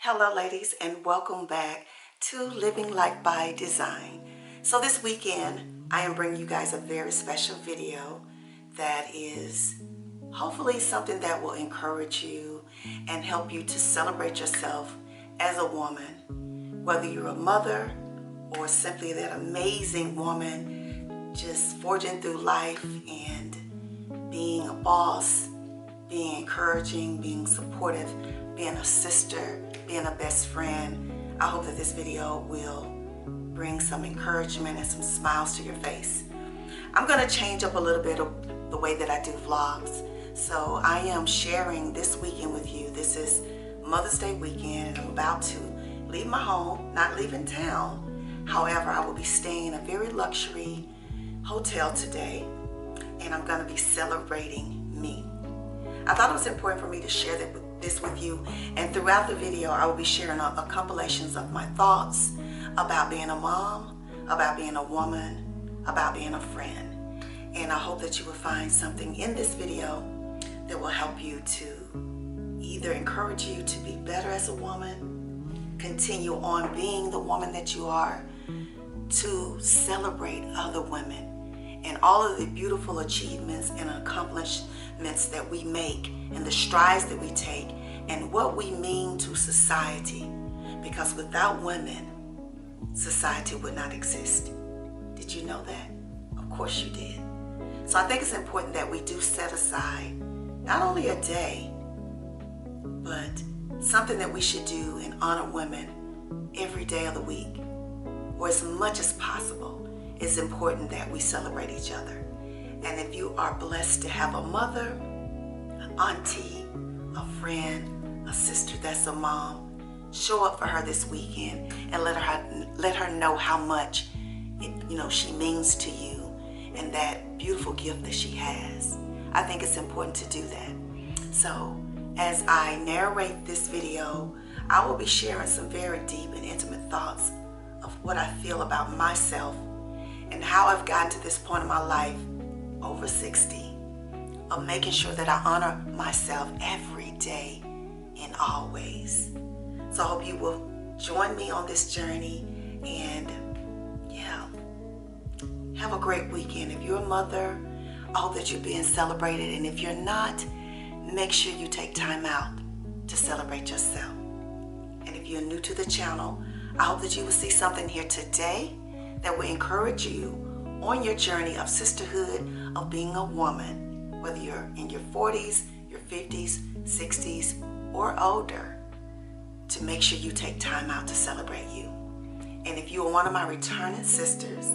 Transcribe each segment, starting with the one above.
Hello ladies, and welcome back to Living Life by Design. So this weekend I am bringing you guys a very special video that is hopefully something that will encourage you and help you to celebrate yourself as a woman, whether you're a mother or simply that amazing woman just forging through life and being a boss, being encouraging, being supportive, being a sister, being a best friend. I hope that this video will bring some encouragement and some smiles to your face. I'm going to change up a little bit of the way that I do vlogs. So I am sharing this weekend with you. This is Mother's Day weekend, and I'm about to leave my home, not leaving town. However, I will be staying in a very luxury hotel today, and I'm going to be celebrating me. I thought it was important for me to share this with you, and throughout the video I will be sharing a compilations of my thoughts about being a mom, about being a woman, about being a friend. And I hope that you will find something in this video that will help you to either encourage you to be better as a woman, continue on being the woman that you are, to celebrate other women and all of the beautiful achievements and accomplishments that we make and the strides that we take and what we mean to society. Because without women, society would not exist. Did you know that? Of course you did. So I think it's important that we do set aside not only a day, but something that we should do and honor women every day of the week, or as much as possible. It's important that we celebrate each other. And if you are blessed to have a mother, an auntie, a friend, a sister that's a mom, show up for her this weekend and let her know how much she means to you and that beautiful gift that she has. I think it's important to do that. So as I narrate this video, I will be sharing some very deep and intimate thoughts of what I feel about myself and how I've gotten to this point in my life, over 60, of making sure that I honor myself every day in all ways. So I hope you will join me on this journey and have a great weekend. If you're a mother, I hope that you're being celebrated, and if you're not, make sure you take time out to celebrate yourself. And if you're new to the channel, I hope that you will see something here today that will encourage you on your journey of sisterhood, of being a woman, whether you're in your 40s, your 50s, 60s, or older, to make sure you take time out to celebrate you. And if you are one of my returning sisters,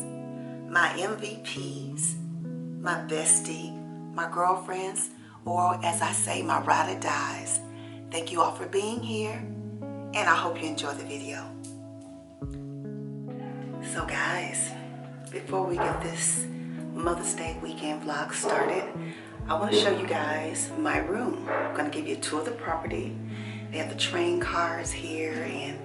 my MVPs, my bestie, my girlfriends, or as I say, my ride or dies, thank you all for being here, and I hope you enjoy the video. So guys, before we get this Mother's Day weekend vlog started, I want to show you guys my room. I'm going to give you a tour of the property. They have the train cars here and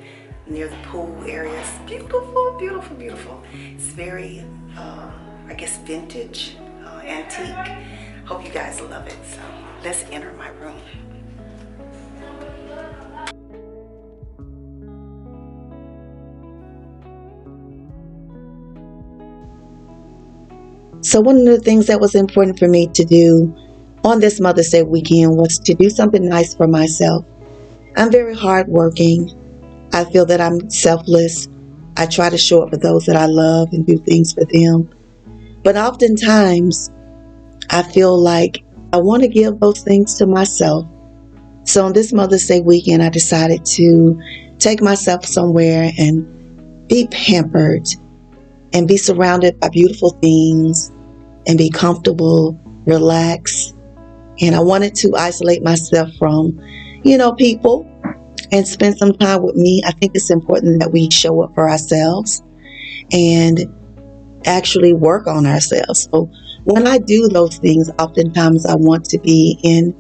near the pool areas. Beautiful, beautiful, beautiful. It's very, I guess, vintage, antique. Hope you guys love it. So let's enter my room. So one of the things that was important for me to do on this Mother's Day weekend was to do something nice for myself. I'm very hardworking. I feel that I'm selfless. I try to show up for those that I love and do things for them. But oftentimes, I feel like I want to give those things to myself. So on this Mother's Day weekend, I decided to take myself somewhere and be pampered and be surrounded by beautiful things and be comfortable, relax. And I wanted to isolate myself from, people and spend some time with me. I think it's important that we show up for ourselves and actually work on ourselves. So when I do those things, oftentimes I want to be in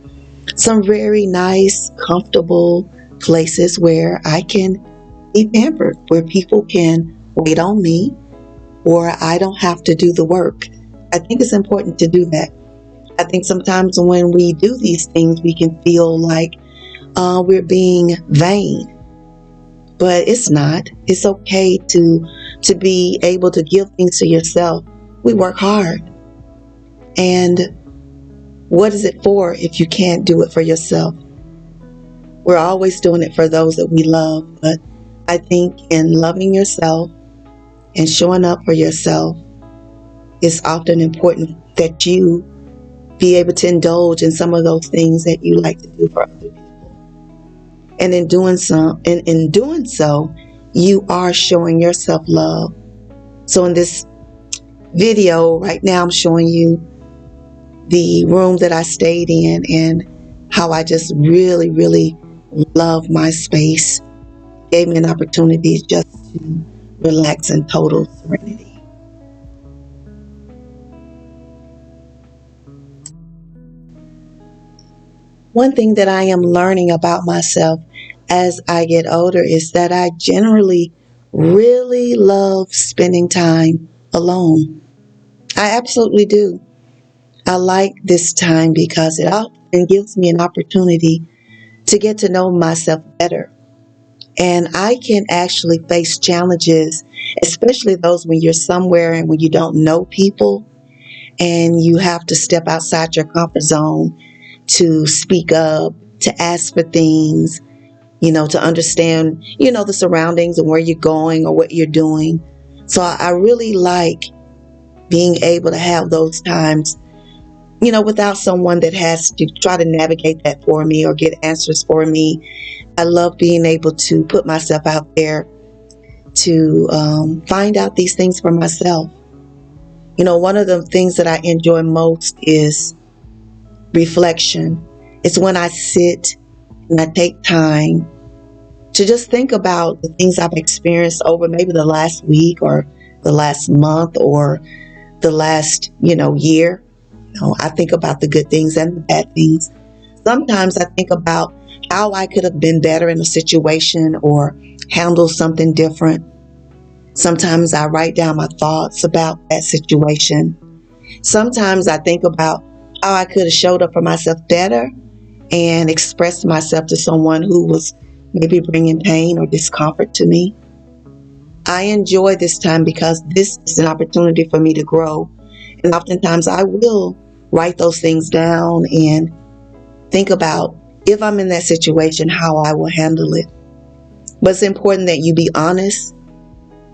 some very nice, comfortable places where I can be pampered, where people can wait on me, or I don't have to do the work. I think it's important to do that. I think sometimes when we do these things, we can feel like we're being vain but it's not. It's okay to be able to give things to yourself. We work hard. And what is it for if you can't do it for yourself? We're always doing it for those that we love, but I think in loving yourself and showing up for yourself, it's often important that you be able to indulge in some of those things that you like to do for other people. And in doing so, you are showing yourself love. So in this video right now, I'm showing you the room that I stayed in and how I just really, really love my space. Gave me an opportunity just to relax in total serenity. One thing that I am learning about myself as I get older is that I generally really love spending time alone. I absolutely do. I like this time because it often gives me an opportunity to get to know myself better. And I can actually face challenges, especially those when you're somewhere and when you don't know people and you have to step outside your comfort zone to speak up, to ask for things, to understand, the surroundings and where you're going or what you're doing. So I really like being able to have those times, without someone that has to try to navigate that for me or get answers for me. I love being able to put myself out there to find out these things for myself. One of the things that I enjoy most is reflection. It's when I sit and I take time to just think about the things I've experienced over maybe the last week or the last month or the last, year. I think about the good things and the bad things. Sometimes I think about how I could have been better in a situation or handled something different. Sometimes I write down my thoughts about that situation. Sometimes I think about how I could have showed up for myself better and expressed myself to someone who was maybe bringing pain or discomfort to me. I enjoy this time because this is an opportunity for me to grow. And oftentimes I will write those things down and think about if I'm in that situation, how I will handle it. But it's important that you be honest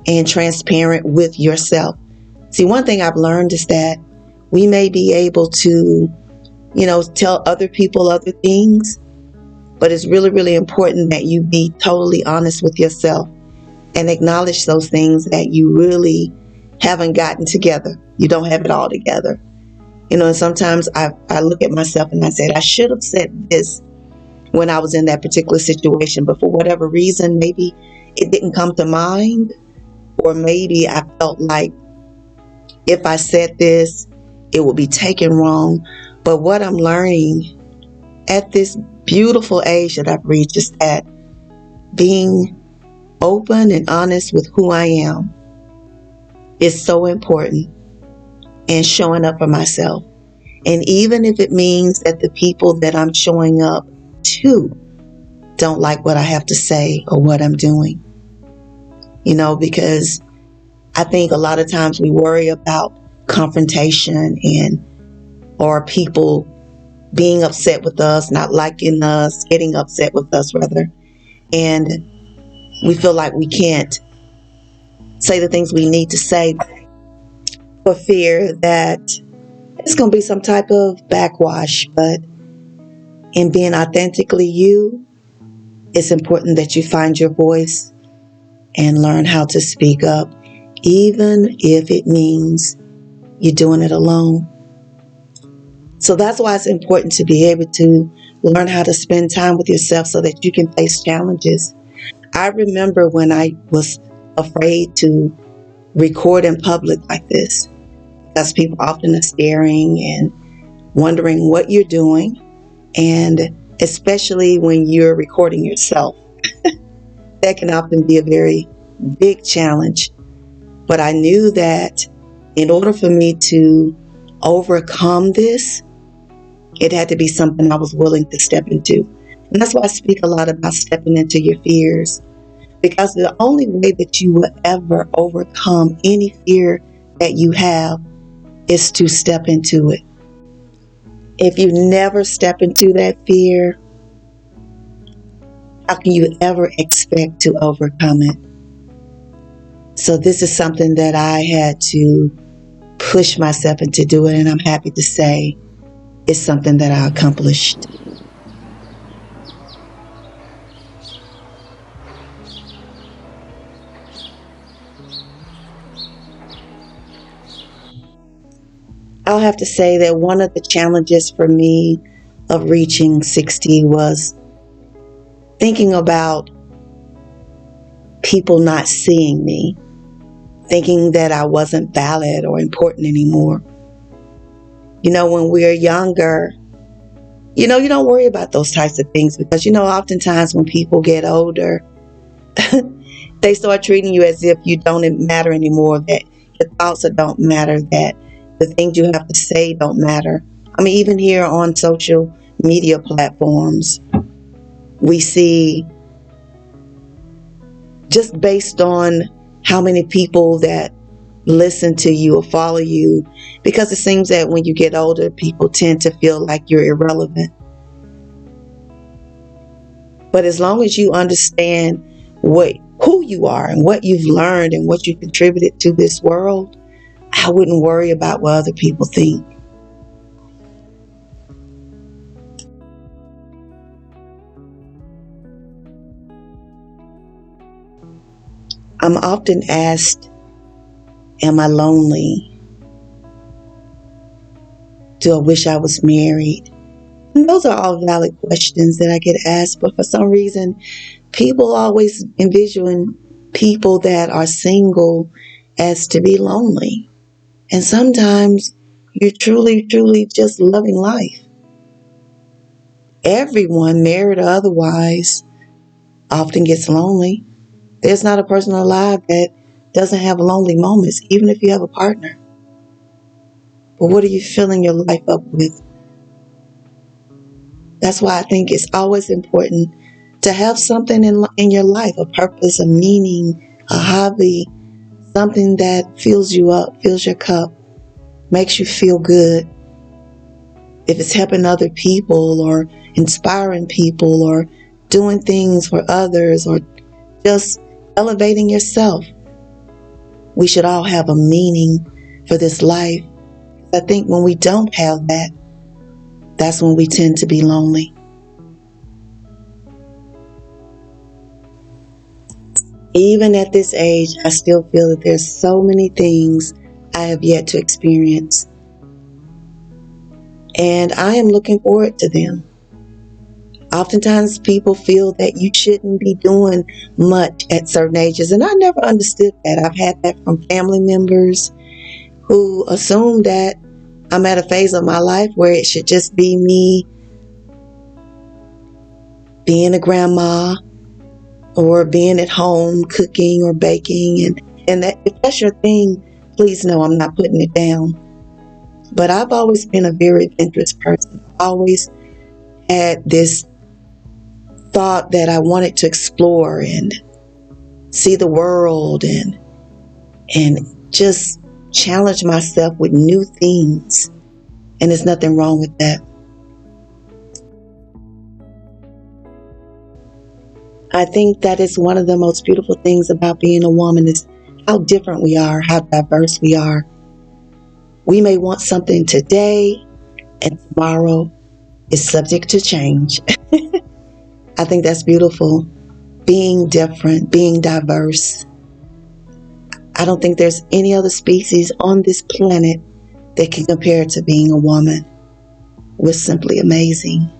and transparent with yourself. See, one thing I've learned is that we may be able to, tell other people other things, but it's really, really important that you be totally honest with yourself and acknowledge those things that you really haven't gotten together. You don't have it all together. And sometimes I look at myself and I said, I should have said this when I was in that particular situation, but for whatever reason, maybe it didn't come to mind, or maybe I felt like if I said this, it would be taken wrong. But what I'm learning at this beautiful age that I've reached is that being open and honest with who I am is so important, and showing up for myself. And even if it means that the people that I'm showing up to don't like what I have to say or what I'm doing, because I think a lot of times we worry about confrontation or people being upset with us, not liking us, getting upset with us rather. And we feel like we can't say the things we need to say for fear that it's going to be some type of backwash. But in being authentically you, it's important that you find your voice and learn how to speak up, even if it means you're doing it alone. So that's why it's important to be able to learn how to spend time with yourself so that you can face challenges. I remember when I was afraid to record in public like this, because people often are staring and wondering what you're doing, and especially when you're recording yourself. That can often be a very big challenge. But I knew that in order for me to overcome this, it had to be something I was willing to step into. And that's why I speak a lot about stepping into your fears. Because the only way that you will ever overcome any fear that you have is to step into it. If you never step into that fear, how can you ever expect to overcome it? So this is something that I had to push myself into doing, and I'm happy to say it's something that I accomplished. I'll have to say that one of the challenges for me of reaching 60 was thinking about people not seeing me, thinking that I wasn't valid or important anymore. When we're younger, you don't worry about those types of things because, oftentimes when people get older, they start treating you as if you don't matter anymore, that your thoughts don't matter, that the things you have to say don't matter. I mean, even here on social media platforms, we see, just based on how many people that listen to you or follow you, because it seems that when you get older, people tend to feel like you're irrelevant. But as long as you understand who you are and what you've learned and what you contributed to this world, I wouldn't worry about what other people think. I'm often asked, am I lonely? Do I wish I was married? And those are all valid questions that I get asked, but for some reason, people always envision people that are single as to be lonely. And sometimes you're truly, truly just loving life. Everyone, married or otherwise, often gets lonely. There's not a person alive that doesn't have lonely moments, even if you have a partner. But what are you filling your life up with? That's why I think it's always important to have something in your life, a purpose, a meaning, a hobby, something that fills you up, fills your cup, makes you feel good. If it's helping other people or inspiring people or doing things for others or just elevating yourself, we should all have a meaning for this life. I think when we don't have that, that's when we tend to be lonely. Even at this age, I still feel that there's so many things I have yet to experience. And I am looking forward to them. Oftentimes people feel that you shouldn't be doing much at certain ages. And I never understood that. I've had that from family members who assume that I'm at a phase of my life where it should just be me being a grandma or being at home cooking or baking. And that, if that's your thing, please know I'm not putting it down. But I've always been a very adventurous person. I've always had this thought that I wanted to explore and see the world and just challenge myself with new things. And there's nothing wrong with that. I think that is one of the most beautiful things about being a woman is how different we are, how diverse we are. We may want something today and tomorrow is subject to change. I think that's beautiful. Being different, being diverse. I don't think there's any other species on this planet that can compare to being a woman. We're simply amazing.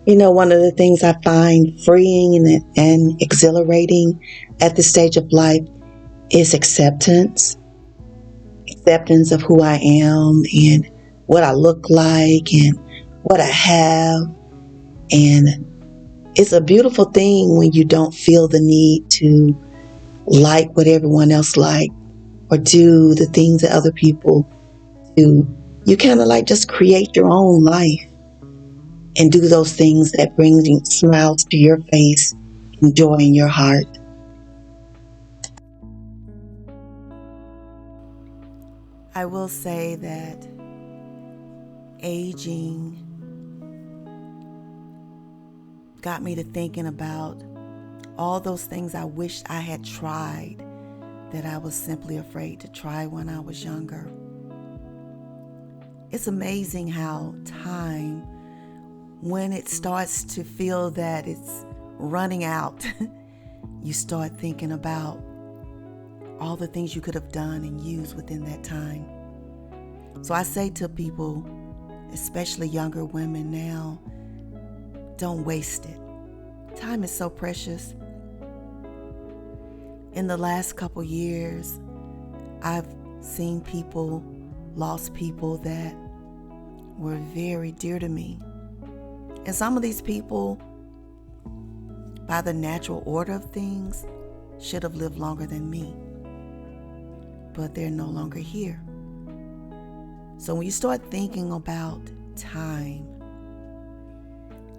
One of the things I find freeing and exhilarating at this stage of life is acceptance. Acceptance of who I am and what I look like and what I have. And it's a beautiful thing when you don't feel the need to like what everyone else like or do the things that other people do. You kind of just create your own life. and do those things that bring smiles to your face and joy in your heart. I will say that aging got me to thinking about all those things I wished I had tried that I was simply afraid to try when I was younger. It's amazing how time, when it starts to feel that it's running out, you start thinking about all the things you could have done and used within that time. So I say to people, especially younger women now, don't waste it. Time is so precious. In the last couple years, I've seen people, lost people that were very dear to me. And some of these people, by the natural order of things, should have lived longer than me. But they're no longer here. So when you start thinking about time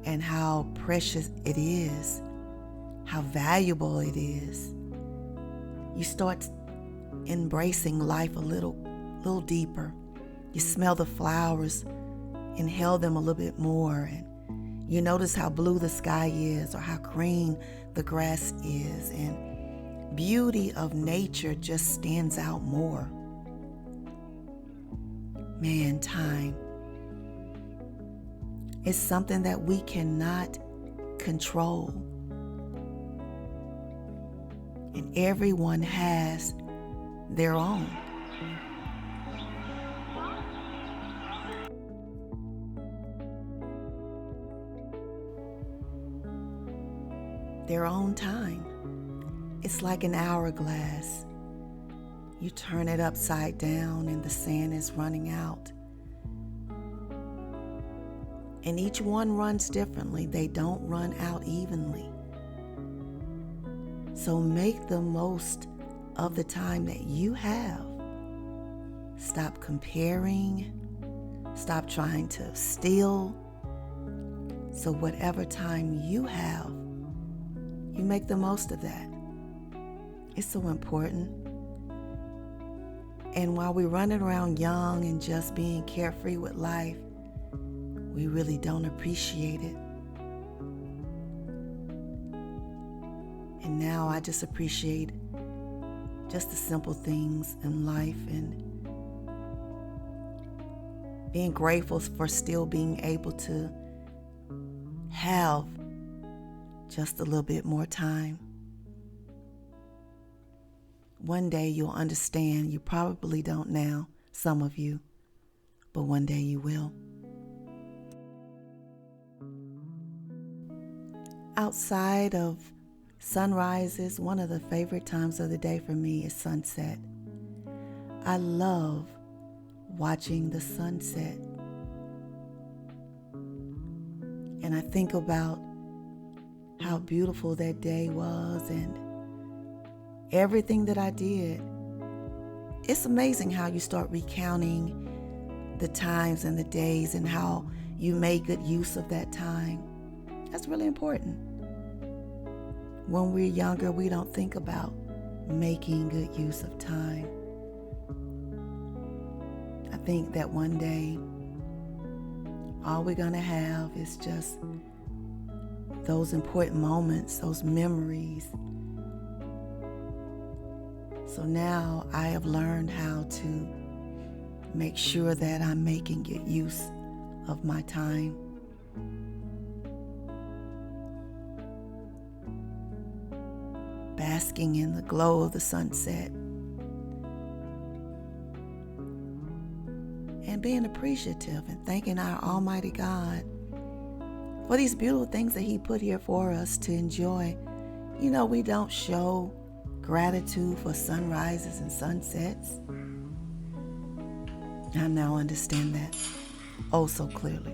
and how precious it is, how valuable it is, you start embracing life a little deeper. You smell the flowers, inhale them a little bit more, and you notice how blue the sky is or how green the grass is, and beauty of nature just stands out more. Man, time is something that we cannot control. And everyone has their own. Their own time. It's like an hourglass. You turn it upside down and the sand is running out. And each one runs differently. They don't run out evenly. So make the most of the time that you have. Stop comparing. Stop trying to steal. So whatever time you have, you make the most of that. It's so important. And while we're running around young and just being carefree with life, we really don't appreciate it. And now I just appreciate just the simple things in life and being grateful for still being able to have just a little bit more time. One day you'll understand. You probably don't now, some of you, but one day you will. Outside of sunrises, one of the favorite times of the day for me is sunset. I love watching the sunset. And I think about how beautiful that day was and everything that I did. It's amazing how you start recounting the times and the days and how you made good use of that time. That's really important. When we're younger, we don't think about making good use of time. I think that one day, all we're going to have is just those important moments, those memories. So now I have learned how to make sure that I'm making good use of my time. Basking in the glow of the sunset. And being appreciative and thanking our Almighty God for these beautiful things that He put here for us to enjoy. You know, we don't show gratitude for sunrises and sunsets. I now understand that oh so clearly.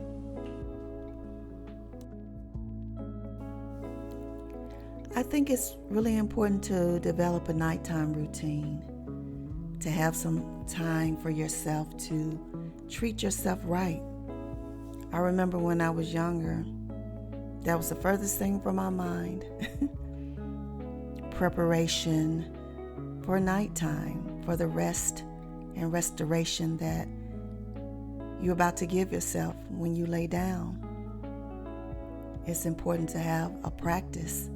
I think it's really important to develop a nighttime routine, to have some time for yourself to treat yourself right. I remember when I was younger, that was the furthest thing from my mind. Preparation for nighttime, for the rest and restoration that you're about to give yourself when you lay down. It's important to have a practice.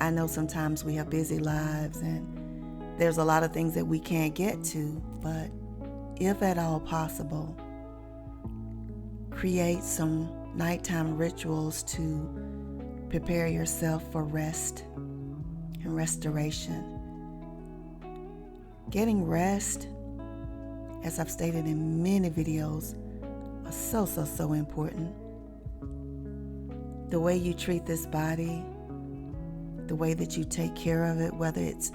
I know sometimes we have busy lives and there's a lot of things that we can't get to, but if at all possible, create some nighttime rituals to prepare yourself for rest and restoration. Getting rest, as I've stated in many videos, are so important. The way you treat this body, the way that you take care of it, whether it's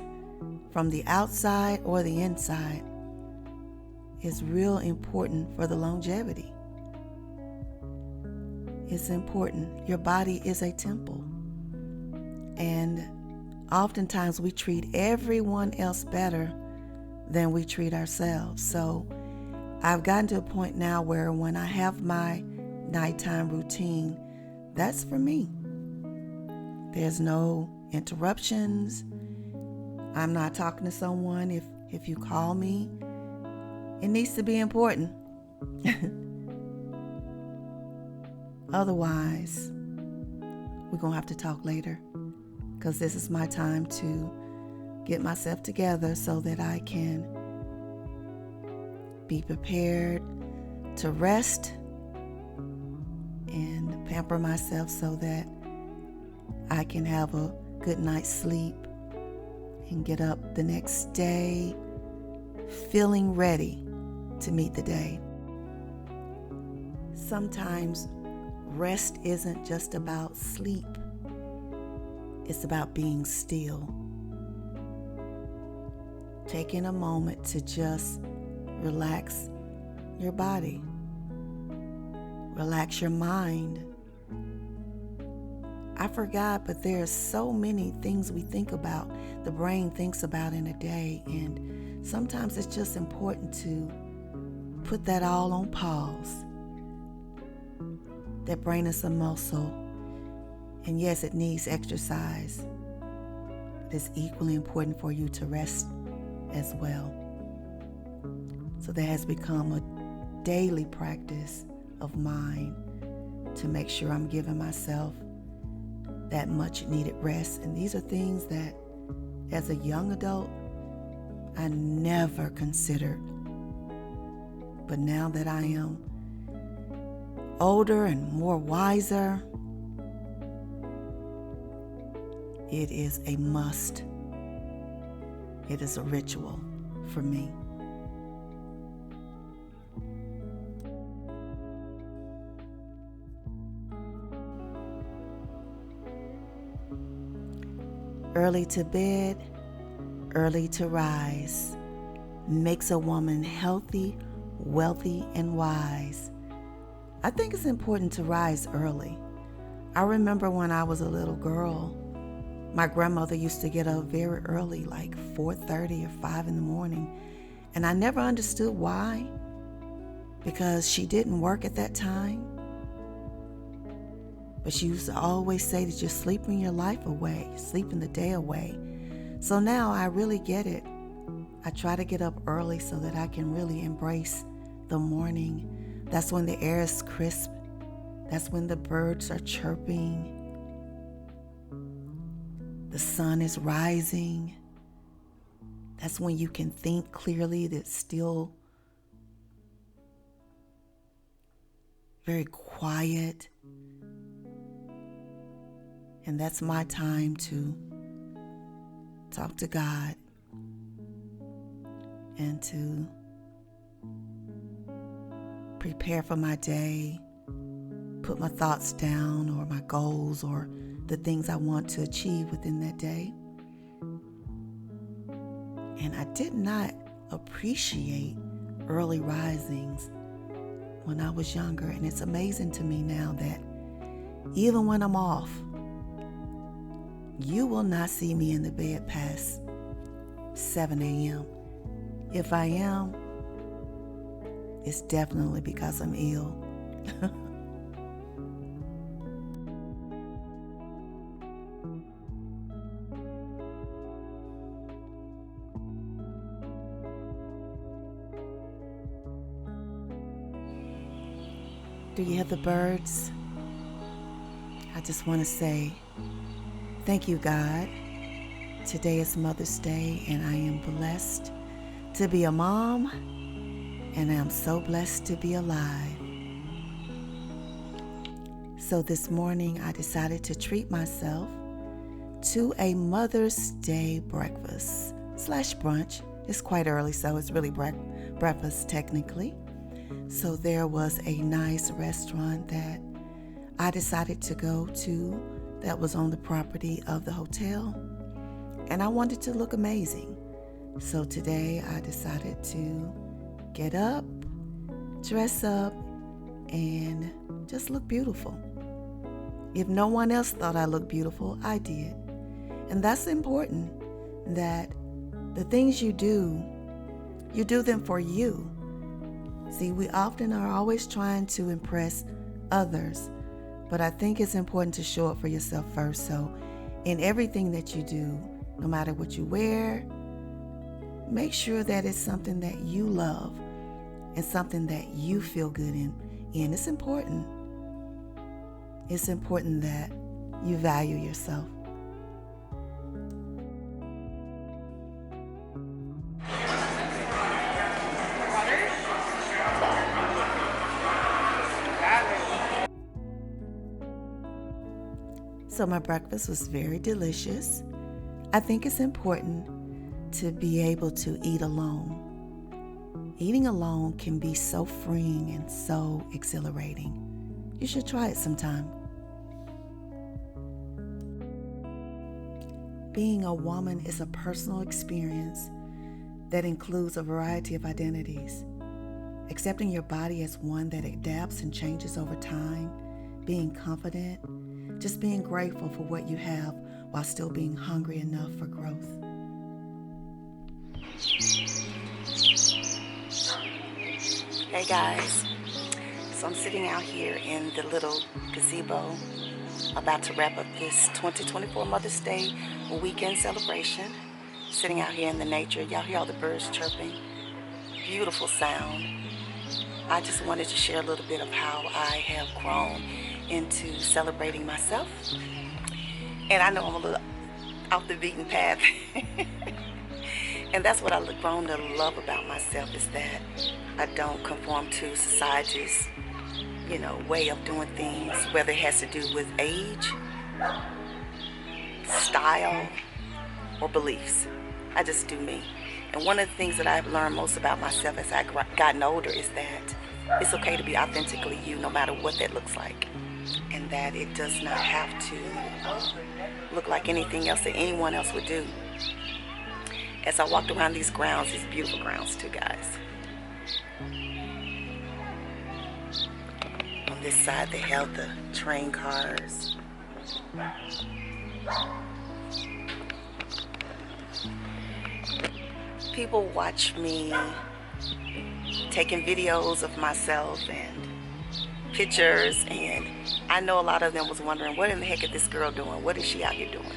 from the outside or the inside, is real important for the longevity. It's important. Your body is a temple. And oftentimes we treat everyone else better than we treat ourselves. So I've gotten to a point now where when I have my nighttime routine, that's for me. There's no interruptions. I'm not talking to someone. If you call me, it needs to be important. Otherwise, we're going to have to talk later, because this is my time to get myself together so that I can be prepared to rest and pamper myself so that I can have a good night's sleep and get up the next day feeling ready to meet the day. Sometimes rest isn't just about sleep. It's about being still. Taking a moment to just relax your body. Relax your mind. I forgot, but there are so many things we think about, the brain thinks about in a day, and sometimes it's just important to put that all on pause. That brain is a muscle, and yes, it needs exercise. It's equally important for you to rest as well. So that has become a daily practice of mine to make sure I'm giving myself that much needed rest. And these are things that as a young adult, I never considered. But now that I am older and more wiser, it is a must. It is a ritual for me. Early to bed, early to rise makes a woman healthy, wealthy, and wise. I think it's important to rise early. I remember when I was a little girl, my grandmother used to get up very early, like 4:30 or 5 in the morning. And I never understood why, because she didn't work at that time. But she used to always say that you're sleeping your life away, sleeping the day away. So now I really get it. I try to get up early so that I can really embrace the morning. That's when the air is crisp. That's when the birds are chirping. The sun is rising. That's when you can think clearly. That's still very quiet. And that's my time to talk to God and to prepare for my day, put my thoughts down or my goals or the things I want to achieve within that day. And I did not appreciate early risings when I was younger. And it's amazing to me now that even when I'm off, you will not see me in the bed past 7 a.m. If I am, it's definitely because I'm ill. Do you hear the birds? I just want to say thank you, God. Today is Mother's Day, and I am blessed to be a mom, and I am so blessed to be alive. So this morning, I decided to treat myself to a Mother's Day breakfast / brunch. It's quite early, so it's really breakfast technically. So there was a nice restaurant that I decided to go to that was on the property of the hotel, and I wanted to look amazing. So today I decided to get up, dress up, and just look beautiful. If no one else thought I looked beautiful, I did. And that's important, that the things you do them for you. See, we often are always trying to impress others, but I think it's important to show up for yourself first. So in everything that you do, no matter what you wear, make sure that it's something that you love and something that you feel good in. And it's important. It's important that you value yourself. So my breakfast was very delicious. I think it's important to be able to eat alone. Eating alone can be so freeing and so exhilarating. You should try it sometime. Being a woman is a personal experience that includes a variety of identities. Accepting your body as one that adapts and changes over time, being confident, just being grateful for what you have while still being hungry enough for growth. Hey guys, so I'm sitting out here in the little gazebo about to wrap up this 2024 Mother's Day weekend celebration. Sitting out here in the nature, y'all hear all the birds chirping, beautiful sound. I just wanted to share a little bit of how I have grown into celebrating myself. And I know I'm a little off the beaten path. And that's what I've grown to love about myself, is that I don't conform to society's, way of doing things, whether it has to do with age, style, or beliefs. I just do me. And one of the things that I've learned most about myself as I've gotten older is that it's okay to be authentically you, no matter what that looks like. And that it does not have to look like anything else that anyone else would do. As I walked around these grounds, these beautiful grounds too, guys. On this side, they held the train cars. People watch me taking videos of myself and pictures, and I know a lot of them was wondering, what in the heck is this girl doing? What is she out here doing?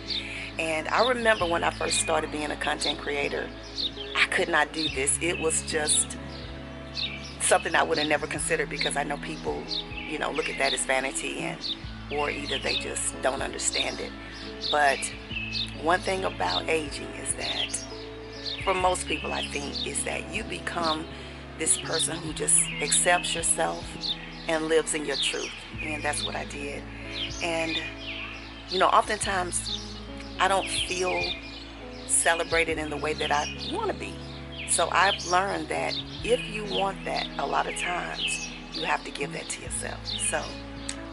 And I remember when I first started being a content creator, I could not do this. It was just something I would have never considered, because I know people, look at that as vanity, or either they just don't understand it. But one thing about aging is that, for most people, I think, is that you become this person who just accepts yourself and lives in your truth. And that's what I did. And, oftentimes I don't feel celebrated in the way that I want to be. So I've learned that if you want that, a lot of times you have to give that to yourself. So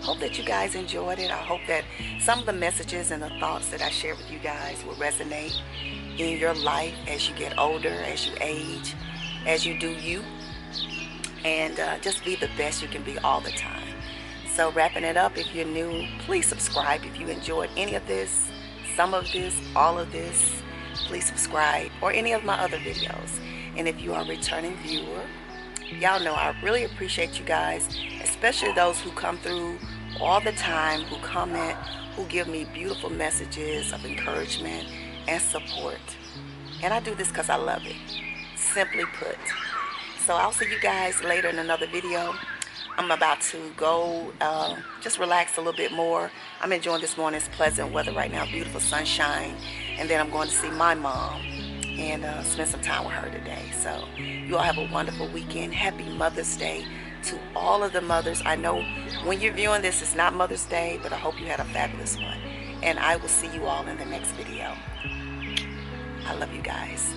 hope that you guys enjoyed it. I hope that some of the messages and the thoughts that I share with you guys will resonate in your life as you get older, as you age, as you do you. And just be the best you can be all the time. So wrapping it up, if you're new, please subscribe. If you enjoyed any of this, some of this, all of this, please subscribe, or any of my other videos. And if you are a returning viewer, Y'all know I really appreciate you guys, especially those who come through all the time, who comment, who give me beautiful messages of encouragement and support. And I do this because I love it, simply put. So I'll see you guys later in another video. I'm about to go just relax a little bit more. I'm enjoying this morning's pleasant weather right now, beautiful sunshine. And then I'm going to see my mom and spend some time with her today. So you all have a wonderful weekend. Happy Mother's Day to all of the mothers. I know when you're viewing this, it's not Mother's Day, but I hope you had a fabulous one. And I will see you all in the next video. I love you guys.